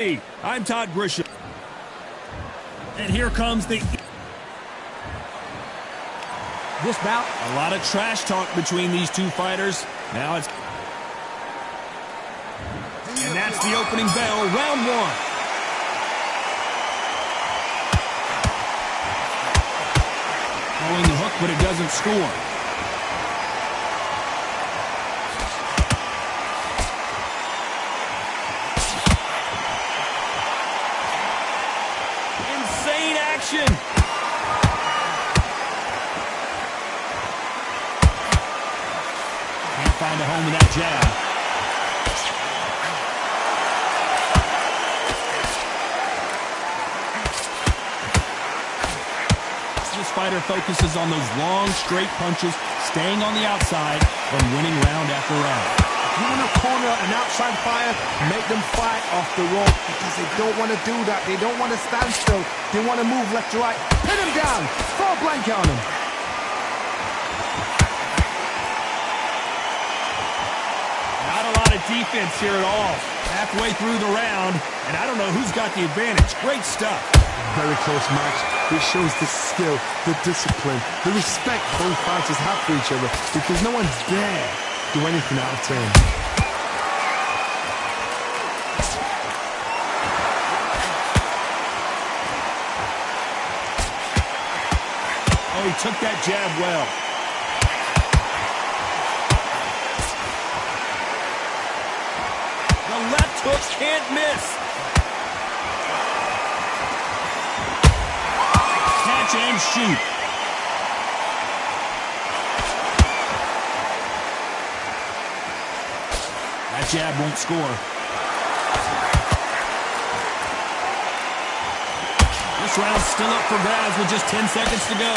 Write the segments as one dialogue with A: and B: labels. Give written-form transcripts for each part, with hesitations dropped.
A: Hey, I'm Todd Grisham. And here comes this bout. A lot of trash talk between these two fighters. Now it's... And that's the opening bell, round one. Throwing the hook, but it doesn't score. Can't find a home with that jab. This fighter focuses on those long, straight punches, staying on the outside and winning round after round.
B: You want to corner an outside fighter, make them fight off the rope because they don't want to do that. They don't want to stand still. They want to move left to right. Pin him down. Throw a blanket on him.
A: Not a lot of defense here at all. Halfway through the round, and I don't know who's got the advantage. Great stuff.
B: Very close match. It shows the skill, the discipline, the respect both fighters have for each other because no one's dare do anything out of turn.
A: Oh, he took that jab well. The left hook can't miss. Catch and shoot. That jab won't score. This round's still up for grabs with just 10 seconds to go.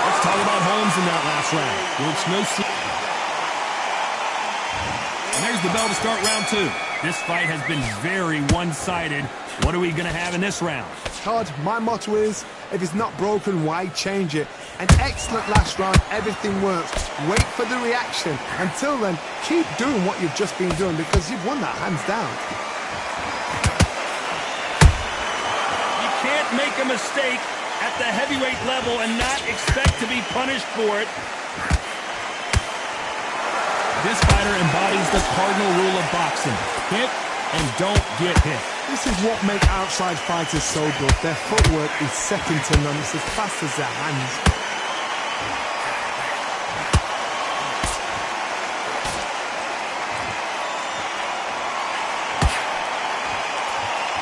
A: Let's talk about Holmes in that last round. It's no secret. And there's the bell to start round two. This fight has been very one-sided. What are we going to have in this round?
B: Todd, my motto is, if it's not broken, why change it? An excellent last round, everything works. Wait for the reaction. Until then, keep doing what you've just been doing because you've won that hands down.
A: You can't make a mistake at the heavyweight level and not expect to be punished for it. This fighter embodies the cardinal rule of boxing. Hit and don't get hit.
B: This is what makes outside fighters so good. Their footwork is second to none. It's as fast as their hands.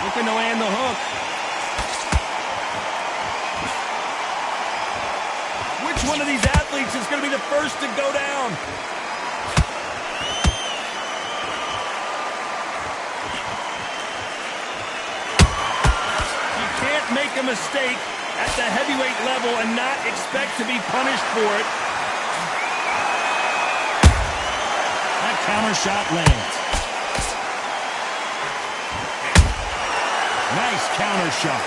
A: Looking to land the hook. Which one of these athletes is going to be the first to go down? Make a mistake at the heavyweight level and not expect to be punished for it. That counter shot lands. Nice counter shot.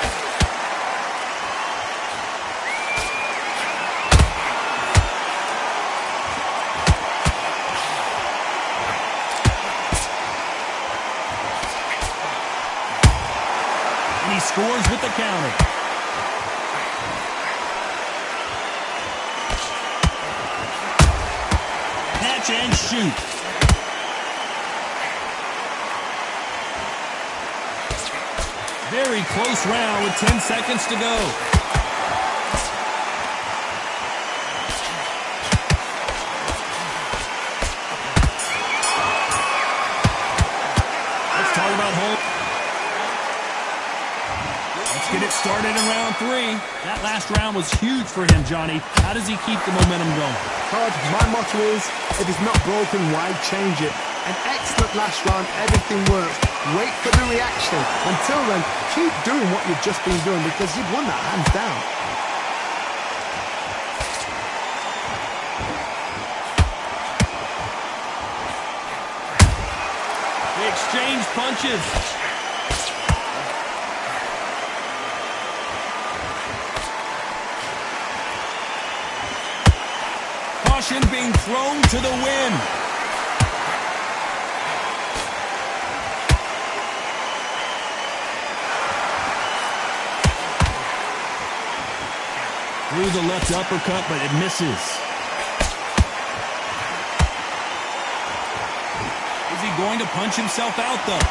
A: And he scores with the counter. Catch and shoot. Very close round with 10 seconds to go. Let's talk about Holmes. Let's get it started in round three. That last round was huge for him, Johnny. How does he keep the momentum going?
B: Todd, my motto is, if it's not broken, why change it? An excellent last round, everything works. Wait for the reaction. Until then, keep doing what you've just been doing because you've won that hands down.
A: They exchange punches. motivation being thrown to the wind. Through the left uppercut, but it misses. Is he going to punch himself out, though?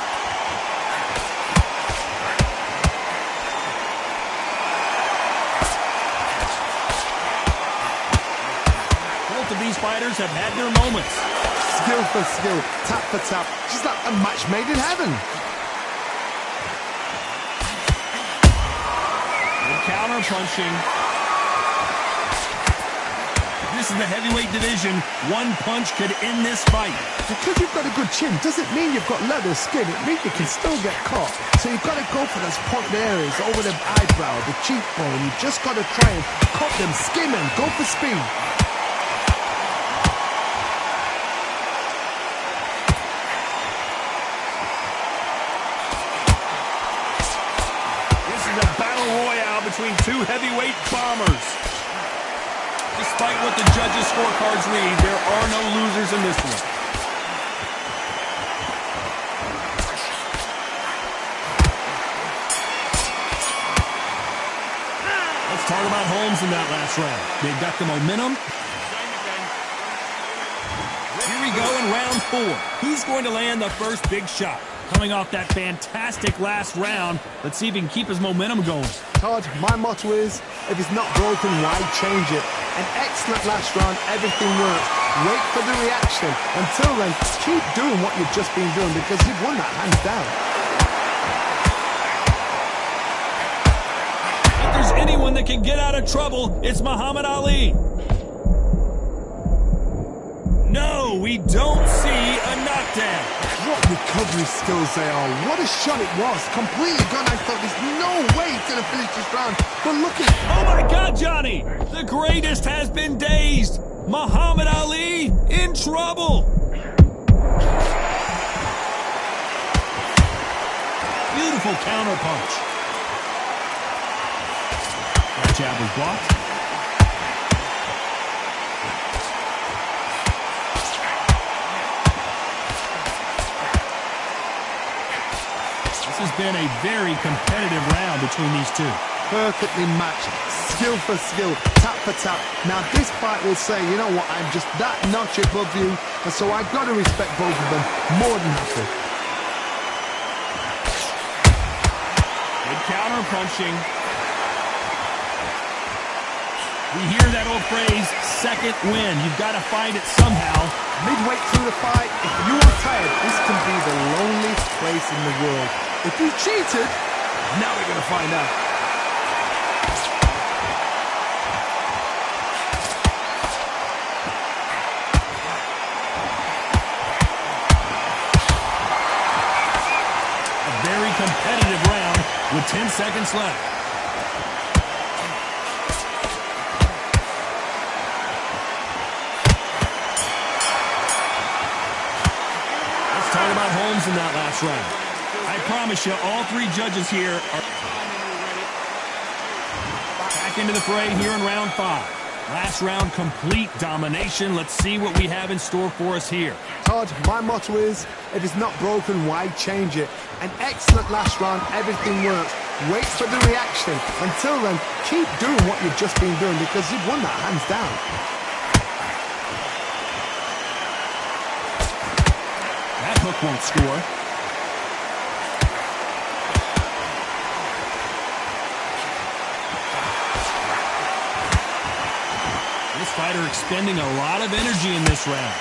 A: Both of these fighters have had their moments.
B: Skill for skill, tap for tap, just like a match made in heaven.
A: Good counter punching. This is the heavyweight division. One punch could end this fight.
B: Because you've got a good chin doesn't mean you've got leather skin. It means you can still get caught. So you've got to go for those pointed areas over the eyebrow, the cheekbone. You've just got to try and cut them, skim them, go for speed.
A: This is a battle royale between two heavyweight bombers. Despite what the judges' scorecards read, there are no losers in this one. Let's talk about Holmes in that last round. They got the momentum. Here we go in round 4. Who's going to land the first big shot? Coming off that fantastic last round, let's see if he can keep his momentum going.
B: Todd, my motto is, if it's not broken, why change it? An excellent last round, everything works. Wait for the reaction. Until then, keep doing what you've just been doing because you've won that hands down.
A: If there's anyone that can get out of trouble, it's Muhammad Ali. No, we don't see a knockdown.
B: What recovery skills they are. What a shot it was. Completely gone. I thought there's no way he's going to finish this round. But look at...
A: Oh my God, Johnny! The greatest has been dazed. Muhammad Ali in trouble. Beautiful counter punch. That jab was blocked. This has been a very competitive round between these two.
B: Perfectly matched. Skill for skill, tap for tap. Now this fight will say, you know what, I'm just that notch above you, and so I've got to respect both of them. More than happy.
A: Good counter punching. We hear that old phrase, second win. You've got to find it somehow.
B: Midway through the fight, if you are tired, this can be the loneliest place in the world. If you cheated, now we're going to find out.
A: A very competitive round with 10 seconds left. Let's talk about Holmes in that last round. I promise you, all three judges here are back into the fray here in round 5. Last round, complete domination. Let's see what we have in store for us here.
B: Todd, my motto is, if it's not broken, why change it? An excellent last round, everything works. Wait for the reaction. Until then, keep doing what you've just been doing because you've won that hands down.
A: That hook won't score. This fighter expending a lot of energy in this round.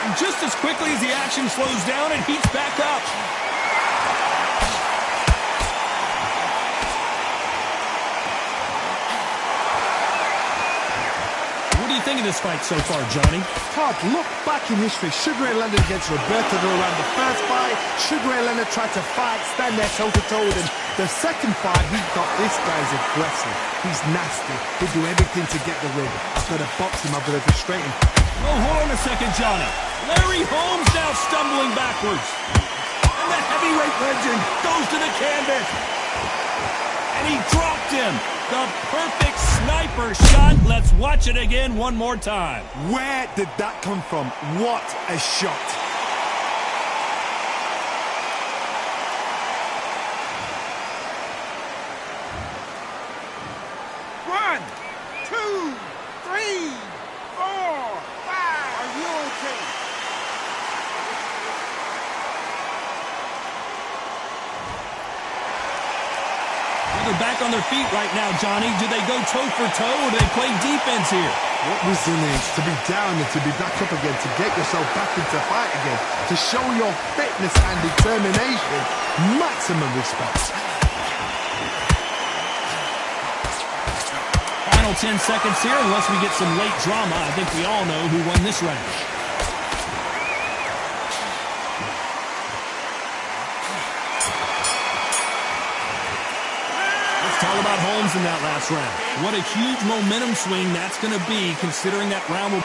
A: And just as quickly as the action slows down, it heats back up. What do you think of this fight so far, Johnny?
B: Todd, look back in history. Sugar Ray Leonard against Roberto Duran. The first fight, Sugar Ray Leonard tried to fight, stand there toe-to-toe with him. The second fight, he thought this guy's aggressive. He's nasty. He'll do everything to get the win. I've got to box him. I've got to frustrate him.
A: Oh, hold on a second, Johnny. Larry Holmes now stumbling backwards. And the heavyweight legend goes to the canvas. And he dropped him. The perfect sniper shot. Let's watch it again one more time.
B: Where did that come from? What a shot.
C: One, two, three, four, five. Are you okay?
A: They're back on their feet right now, Johnny. Do they go toe for toe or do they play defense here?
B: What resilience to be down and to be back up again, to get yourself back into fight again, to show your fitness and determination. Maximum respect.
A: Final 10 seconds here, unless we get some late drama. I think we all know who won this round. All about Holmes in that last round. What a huge momentum swing that's going to be, considering that round will...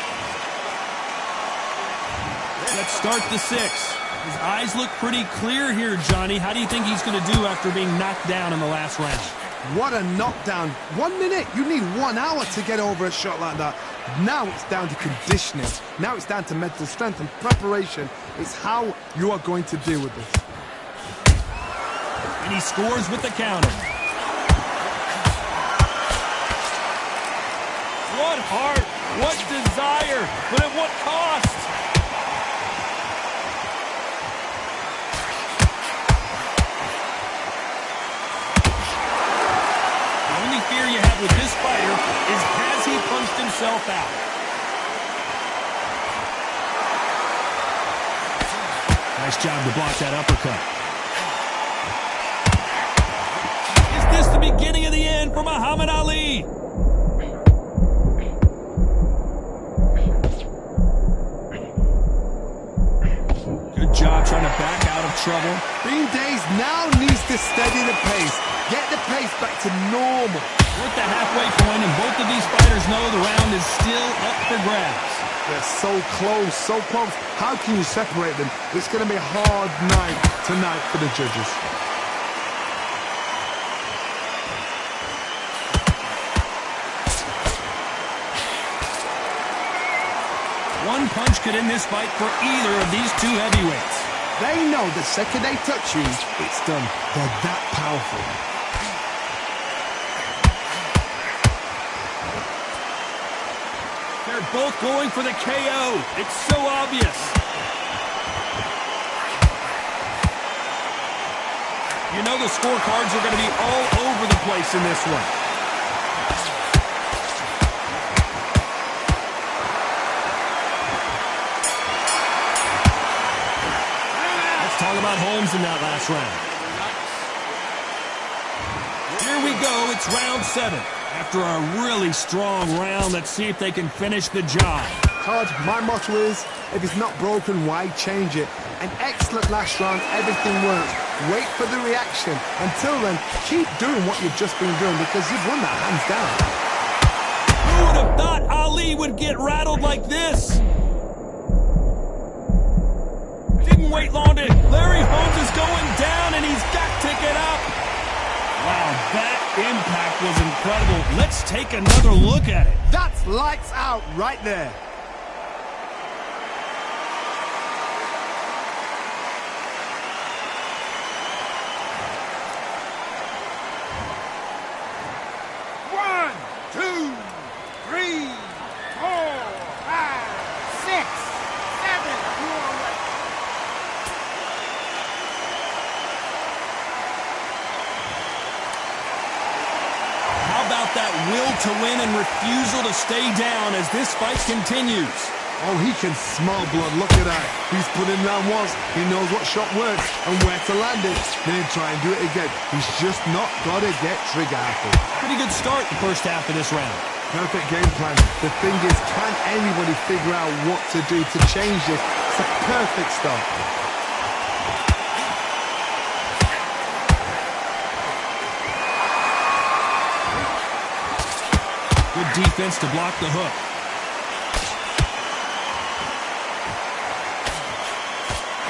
A: Let's start the sixth. His eyes look pretty clear here, Johnny. How do you think he's going to do after being knocked down in the last round?
B: What a knockdown. 1 minute. You need 1 hour to get over a shot like that. Now it's down to conditioning. Now it's down to mental strength and preparation. It's how you are going to deal with this.
A: And he scores with the counter. What heart, what desire, but at what cost? The only fear you have with this fighter is, has he punched himself out? Nice job to block that uppercut. Is this the beginning of the end for Muhammad Ali? Job trying to back out of trouble.
B: Bean Days now needs to steady the pace. Get the pace back to normal.
A: We're at the halfway point, and both of these fighters know the round is still up for grabs.
B: They're so close, so close. How can you separate them? It's going to be a hard night tonight for the judges.
A: One punch could end this fight for either of these two heavyweights.
B: They know the second they touch you, it's done. They're that powerful.
A: They're both going for the KO. It's so obvious. You know the scorecards are going to be all over the place in this one. Talk about Holmes in that last round. Here we go. It's round 7. After a really strong round, let's see if they can finish the job.
B: Todd, my motto is, if it's not broken, why change it? An excellent last round. Everything works. Wait for the reaction. Until then, keep doing what you've just been doing because you've won that hands down.
A: Who would have thought Ali would get rattled like this? Didn't wait long to... Larry Holmes is going down, and he's got to get up. Wow, that impact was incredible. Let's take another look at it.
B: That's lights out right there.
C: One, two, three, four, five, six, seven. You are right.
A: How about that will to win and refusal to stay down as this fight continues?
B: Oh, he can smell blood. Look at that. He's put in round once. He knows what shot works and where to land it. Then try and do it again. He's just not got to get trigger happy.
A: Pretty good start the first half of this round.
B: Perfect game plan. The thing is, can anybody figure out what to do to change this? It's a perfect start.
A: Good defense to block the hook.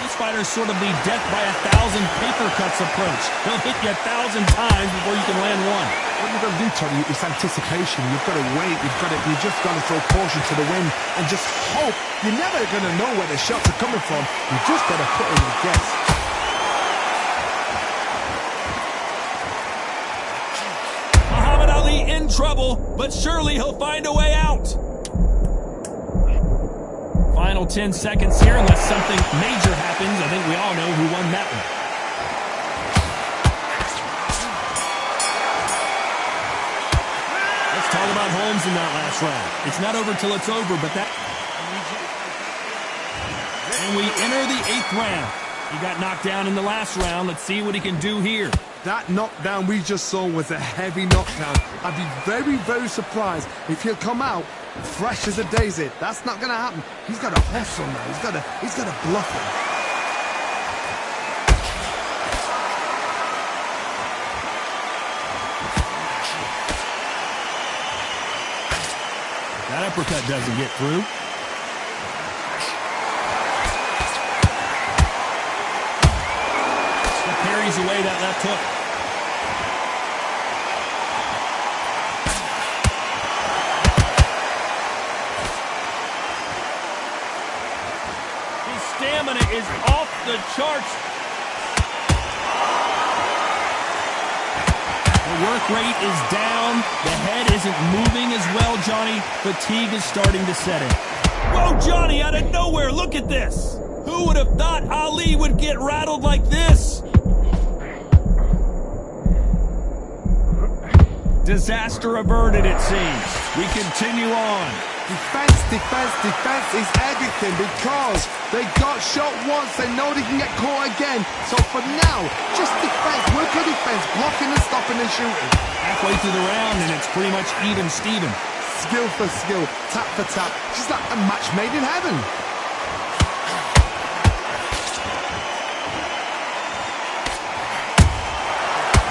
A: This fighter's sort of the death by 1,000 paper cuts approach. He'll hit you 1,000 times before you can land one.
B: What you've done tell you, it's anticipation. You've got to wait. You just got to throw caution to the wind and just hope. You're never going to know where the shots are coming from. You just got to put in a guess.
A: Muhammad Ali in trouble, but surely he'll find a way out. Final 10 seconds here, unless something major happens. I think we all know who won that one. Let's talk about Holmes in that last round. It's not over till it's over, but that... And we enter the 8th round. He got knocked down in the last round. Let's see what he can do here.
B: That knockdown we just saw was a heavy knockdown. I'd be very, very surprised if he'll come out fresh as a daisy. That's not going to happen. He's got to hustle now. He's got to bluff him.
A: That uppercut doesn't get through. He parries away that left hook. His stamina is off the charts. The work rate is down. The head isn't moving as well, Johnny. Fatigue is starting to set in. Whoa, Johnny, out of nowhere, look at this. Who would have thought Ali would get rattled like this? Disaster averted, it seems. We continue on.
B: Defense, defense, defense is everything because they got shot once. They know they can get caught again. So for now, just defense, work on defense, blocking and stopping and shooting.
A: Halfway through the round, and it's pretty much even Steven.
B: Skill for skill, tap for tap, just like a match made in heaven.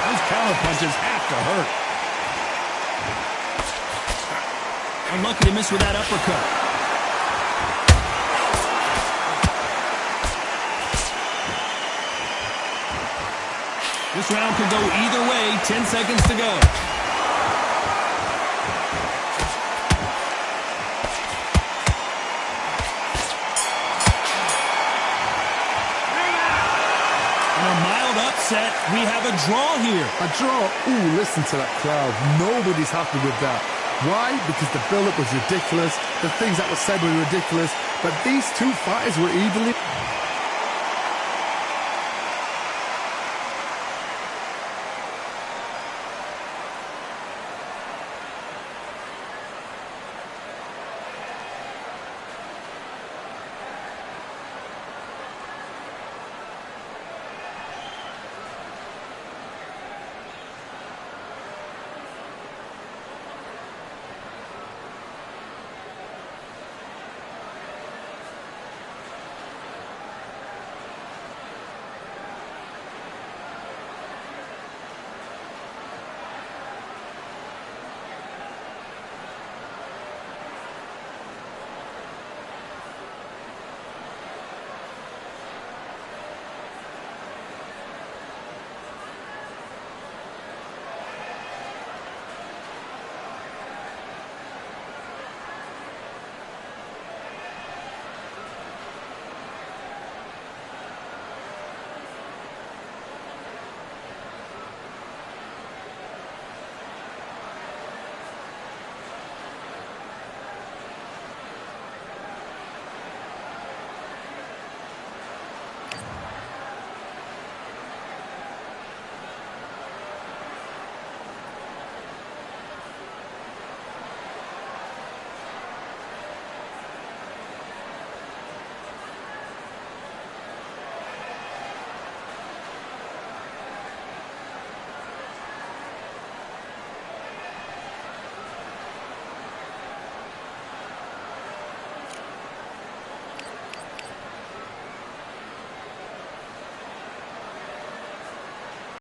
A: Those counter punches have to hurt. Unlucky to miss with that uppercut. This round could go either way. 10 seconds to go. In a mild upset, we have a draw here.
B: A draw? Ooh, listen to that crowd. Nobody's happy with that. Why? Because the build-up was ridiculous. The things that were said were ridiculous. But these two fighters were evenly...